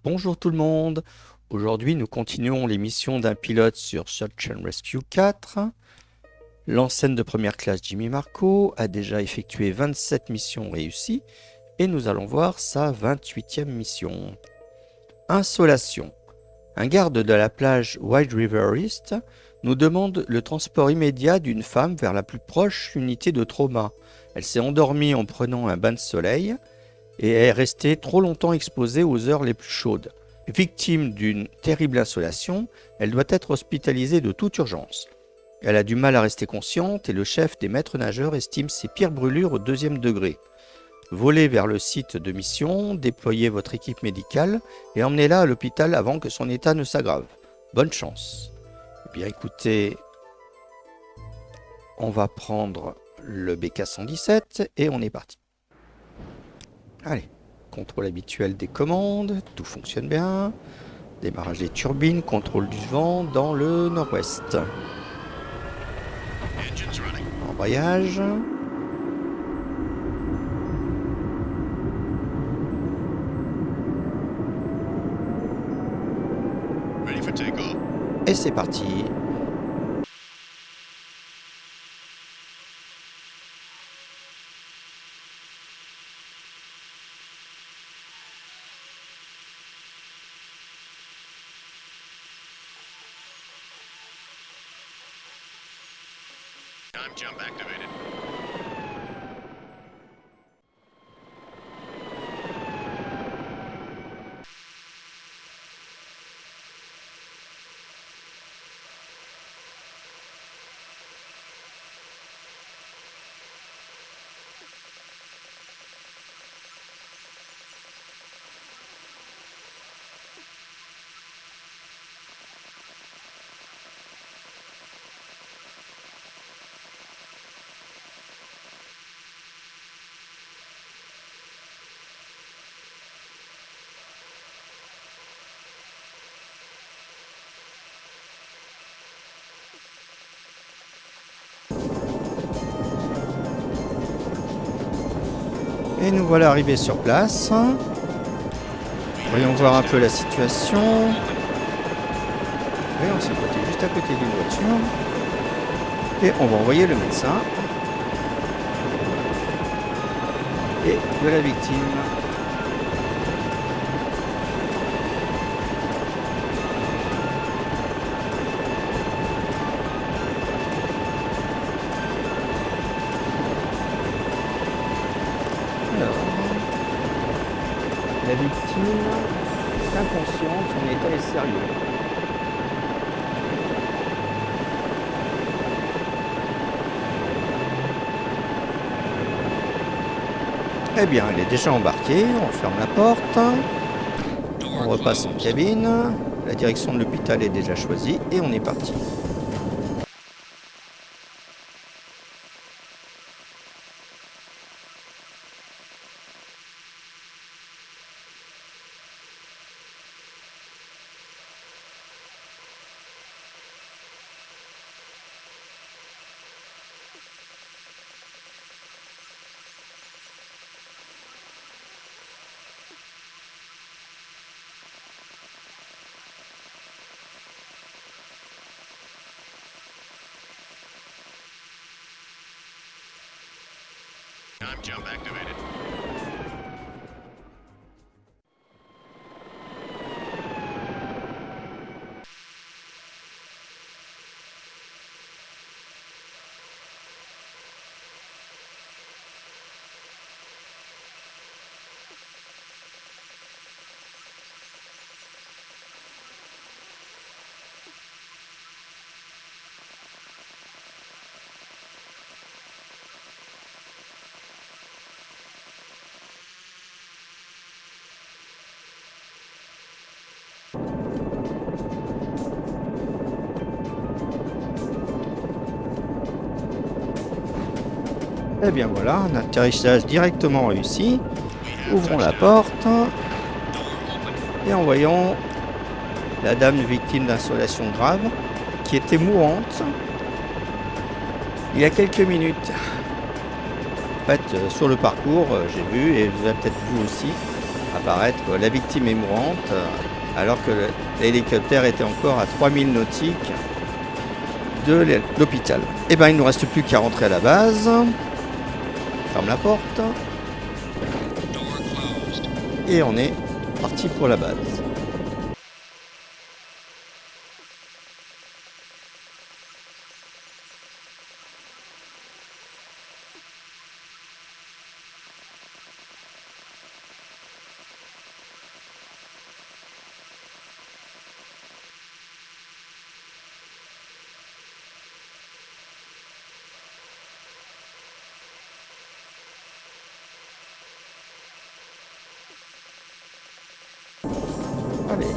Bonjour tout le monde. Aujourd'hui, nous continuons les missions d'un pilote sur Search and Rescue 4. L'enseigne de première classe Jimmy Marco a déjà effectué 27 missions réussies et nous allons voir sa 28e mission. Insolation. Un garde de la plage White River East nous demande le transport immédiat d'une femme vers la plus proche unité de trauma. Elle s'est endormie en prenant un bain de soleil et est restée trop longtemps exposée aux heures les plus chaudes. Victime d'une terrible insolation, elle doit être hospitalisée de toute urgence. Elle a du mal à rester consciente et le chef des maîtres nageurs estime ses pires brûlures au 2e degré. Volez vers le site de mission, déployez votre équipe médicale et emmenez-la à l'hôpital avant que son état ne s'aggrave. Bonne chance. Eh bien écoutez, on va prendre le BK-117 et on est parti. Allez, contrôle habituel des commandes, tout fonctionne bien. Démarrage des turbines, contrôle du vent dans le nord-ouest. Embrayage. Et c'est parti. Time jump activated. Et nous voilà arrivés sur place. Voyons voir un peu la situation. Voyons ce côté, juste à côté d'une voiture. Et on va envoyer le médecin. Et de la victime. La victime est inconsciente, son état est sérieux. Eh bien, elle est déjà embarquée, on ferme la porte, on repasse en cabine, la direction de l'hôpital est déjà choisie et on est parti. Time jump activated. Eh bien voilà, un atterrissage directement réussi. Ouvrons la porte et envoyons la dame victime d'insolation grave qui était mourante il y a quelques minutes. En fait, sur le parcours, j'ai vu, et vous avez peut-être vu aussi, apparaître la victime est mourante, alors que l'hélicoptère était encore à 3000 nautiques de l'hôpital. Et ben il ne nous reste plus qu'à rentrer à la base. Ferme la porte. Et on est parti pour la base. Allez.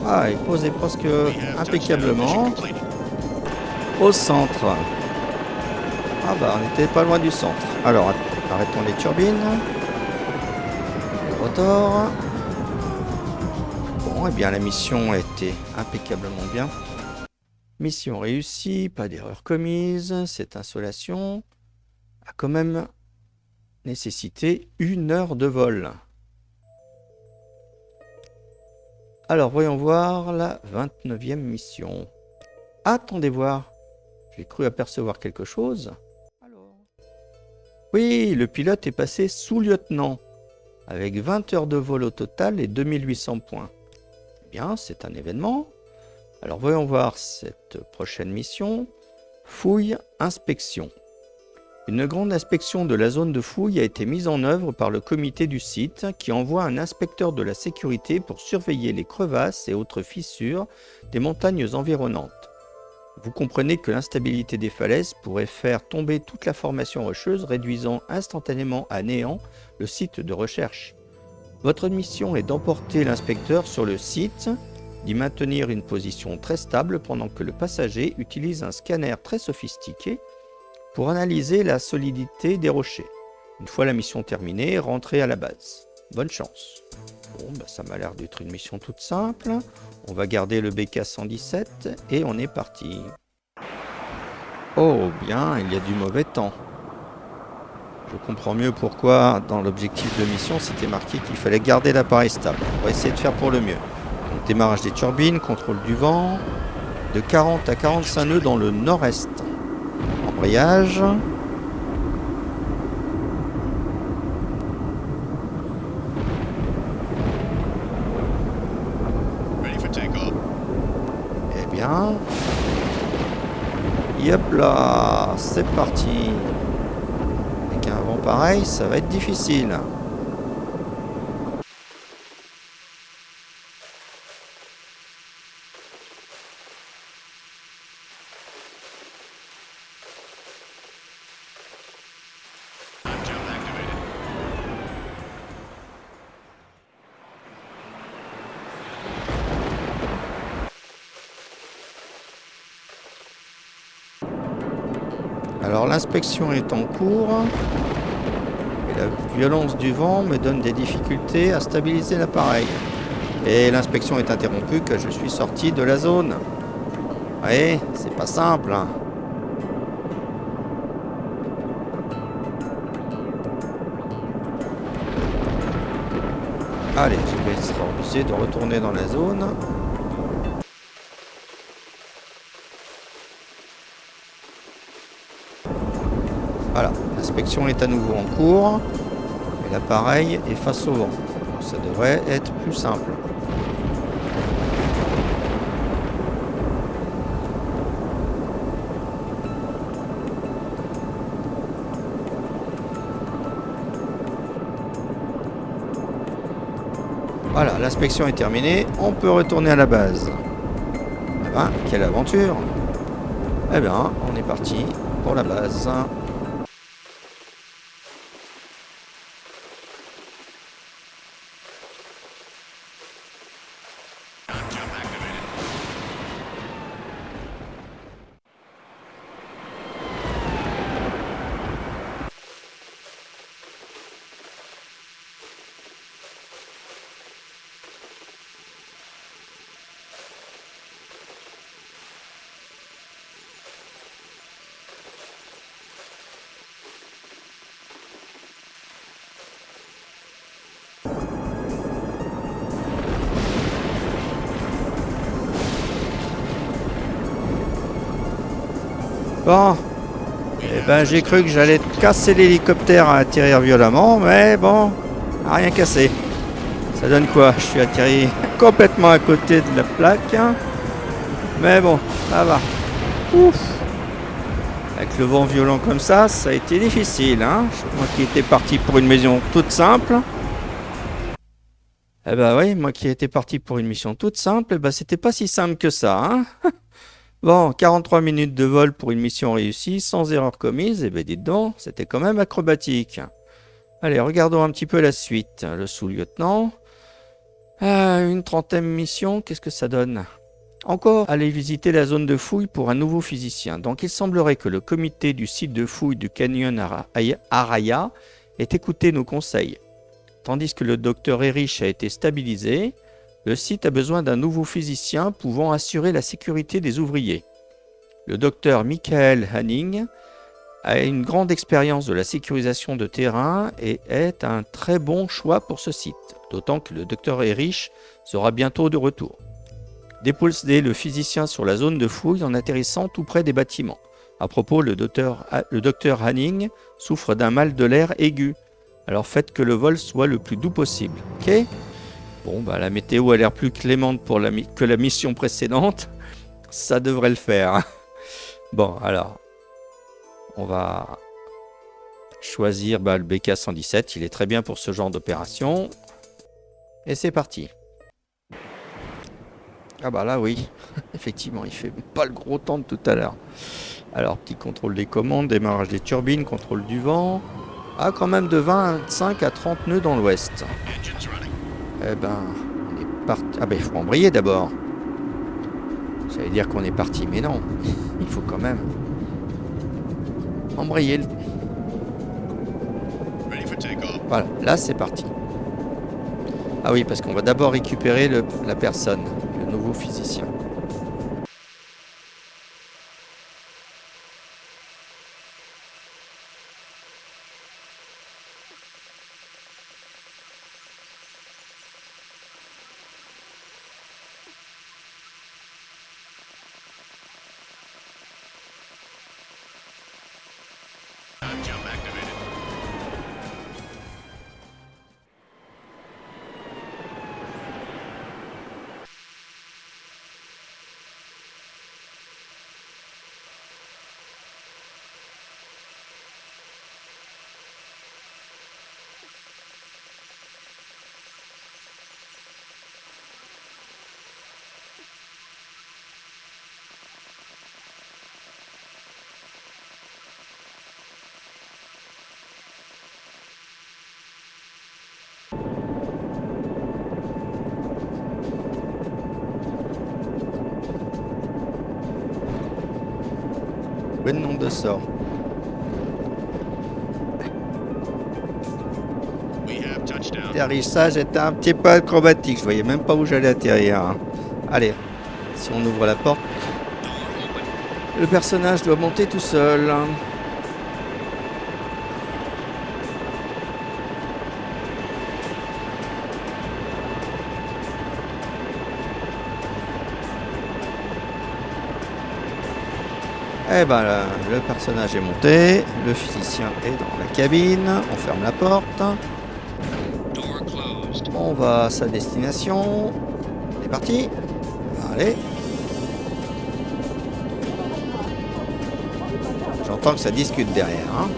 Ah, il posait presque impeccablement au centre. Ah bah, on n'était pas loin du centre. Alors, arrêtons les turbines. Les rotors. Bon, eh bien, la mission a été impeccablement bien. Mission réussie, pas d'erreur commise. Cette installation a quand même nécessité 1 heure de vol. Alors, voyons voir la 29e mission. Attendez voir. J'ai cru apercevoir quelque chose. Alors... Oui, le pilote est passé sous-lieutenant, avec 20 heures de vol au total et 2800 points. Eh bien, c'est un événement. Alors, voyons voir cette prochaine mission. Fouille, inspection. Une grande inspection de la zone de fouille a été mise en œuvre par le comité du site qui envoie un inspecteur de la sécurité pour surveiller les crevasses et autres fissures des montagnes environnantes. Vous comprenez que l'instabilité des falaises pourrait faire tomber toute la formation rocheuse, réduisant instantanément à néant le site de recherche. Votre mission est d'emporter l'inspecteur sur le site, d'y maintenir une position très stable pendant que le passager utilise un scanner très sophistiqué pour analyser la solidité des rochers. Une fois la mission terminée, rentrez à la base. Bonne chance. Bon, bah ça m'a l'air d'être une mission toute simple. On va garder le BK-117 et on est parti. Oh bien, il y a du mauvais temps. Je comprends mieux pourquoi dans l'objectif de mission c'était marqué qu'il fallait garder l'appareil stable. On va essayer de faire pour le mieux. Donc, démarrage des turbines, contrôle du vent, de 40 à 45 nœuds dans le nord-est. Embrayage. Ready for takeoff. Eh bien... Yep là, c'est parti. Avec un vent pareil, ça va être difficile. Jump activated. Alors l'inspection est en cours. Et la violence du vent me donne des difficultés à stabiliser l'appareil. Et l'inspection est interrompue car je suis sorti de la zone. Ouais, c'est pas simple. Hein. Allez, je vais être obligé de retourner dans la zone. Voilà, l'inspection est à nouveau en cours. Et l'appareil est face au vent. Donc ça devrait être plus simple. Voilà, l'inspection est terminée. On peut retourner à la base. Eh ben, quelle aventure! Eh bien, on est parti pour la base. Jump activated. Bon, eh ben j'ai cru que j'allais casser l'hélicoptère à atterrir violemment, mais bon, rien cassé. Ça donne quoi? Je suis atterri complètement à côté de la plaque. Mais bon, ça va. Ouf. Avec le vent violent comme ça a été difficile, hein. Moi qui étais parti pour une mission toute simple. Eh ben oui, moi qui étais parti pour une mission toute simple, eh ben c'était pas si simple que ça, hein. Bon, 43 minutes de vol pour une mission réussie, sans erreur commise, eh ben dites donc, c'était quand même acrobatique. Allez, regardons un petit peu la suite. Le sous-lieutenant. Une trentaine de missions, qu'est-ce que ça donne? Encore aller visiter la zone de fouille pour un nouveau physicien. Donc il semblerait que le comité du site de fouille du canyon Araya ait écouté nos conseils. Tandis que le docteur Erich a été stabilisé, le site a besoin d'un nouveau physicien pouvant assurer la sécurité des ouvriers. Le docteur Michael Hanning a une grande expérience de la sécurisation de terrain et est un très bon choix pour ce site, d'autant que le docteur Erich sera bientôt de retour. Déposer le physicien sur la zone de fouille en atterrissant tout près des bâtiments. À propos, le docteur Hanning souffre d'un mal de l'air aigu. Alors faites que le vol soit le plus doux possible. Ok? Bon, bah la météo a l'air plus clémente que la mission précédente. Ça devrait le faire. Bon, alors, on va choisir le BK-117. Il est très bien pour ce genre d'opération. Et c'est parti. Ah bah là oui, effectivement, il fait pas le gros temps de tout à l'heure. Alors, petit contrôle des commandes, démarrage des turbines, contrôle du vent. Ah, quand même de 25 à 30 nœuds dans l'ouest. Engines running. Eh ben, on est parti. Ah ben, il faut embrayer d'abord. J'allais dire qu'on est parti, mais non. Il faut quand même embrayer. Ready for takeoff. Voilà, là c'est parti. Ah oui, parce qu'on va d'abord récupérer la personne, le nouveau physicien. Jump activated. Bon nombre de sorts. We have touchdown. L'atterrissage était un petit peu acrobatique, je voyais même pas où j'allais atterrir, hein. Allez, si on ouvre la porte, le personnage doit monter tout seul. Eh ben, le personnage est monté, le physicien est dans la cabine, on ferme la porte, Door closed. on va à sa destination, c'est parti, allez. J'entends que ça discute derrière, hein.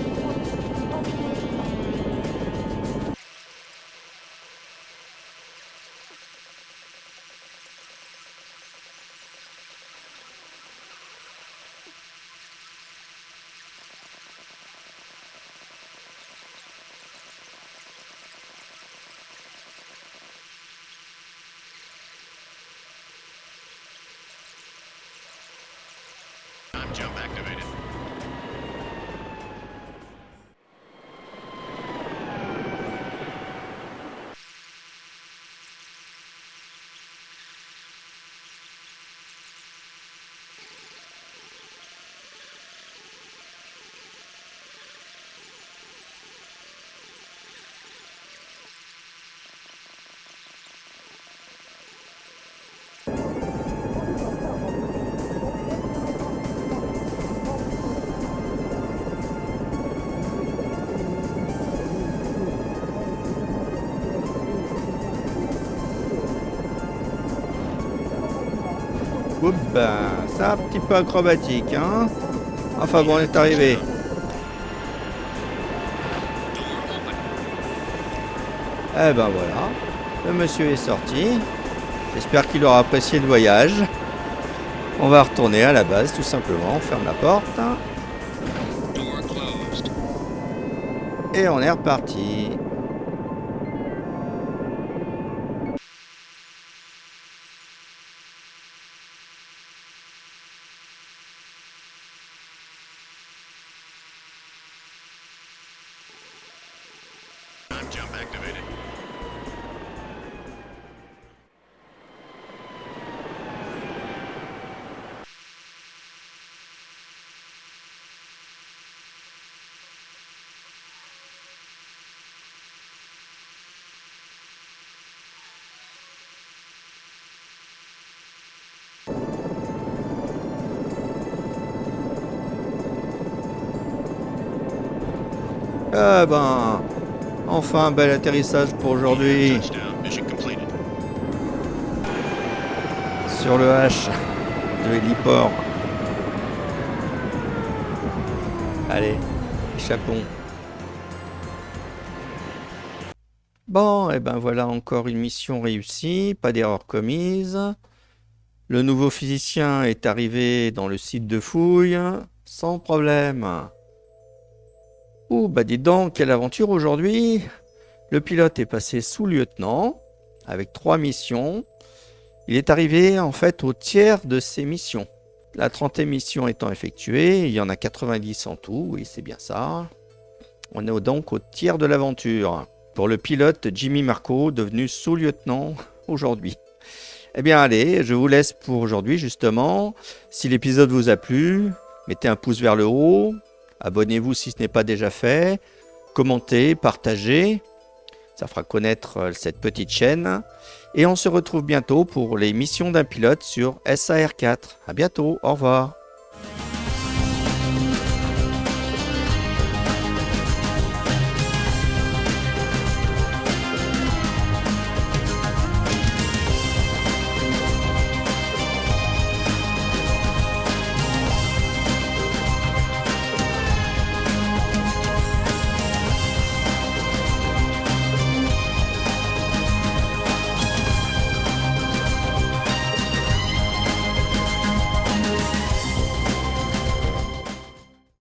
Jump activated. coupe, ben, c'est un petit peu acrobatique, hein. Enfin bon, on est arrivé. Eh ben voilà, le monsieur est sorti. J'espère qu'il aura apprécié le voyage. On va retourner à la base, tout simplement. On ferme la porte. Door closed. Et on est reparti. Time jump activated. Ah ben, enfin un bel atterrissage pour aujourd'hui Touchdown. Mission completed. sur le H de Héliport. Allez, échappons. Bon, et ben voilà encore une mission réussie, pas d'erreur commise. Le nouveau physicien est arrivé dans le site de fouille sans problème. Oh, bah dis donc, quelle aventure aujourd'hui! Le pilote est passé sous-lieutenant avec 3 missions. Il est arrivé en fait au tiers de ses missions. La 30e mission étant effectuée, il y en a 90 en tout, oui c'est bien ça. On est donc au tiers de l'aventure. Pour le pilote Jimmy Marco, devenu sous-lieutenant aujourd'hui. Eh bien allez, je vous laisse pour aujourd'hui justement. Si l'épisode vous a plu, mettez un pouce vers le haut. Abonnez-vous si ce n'est pas déjà fait. Commentez, partagez. Ça fera connaître cette petite chaîne. Et on se retrouve bientôt pour les missions d'un pilote sur SAR4. À bientôt, au revoir.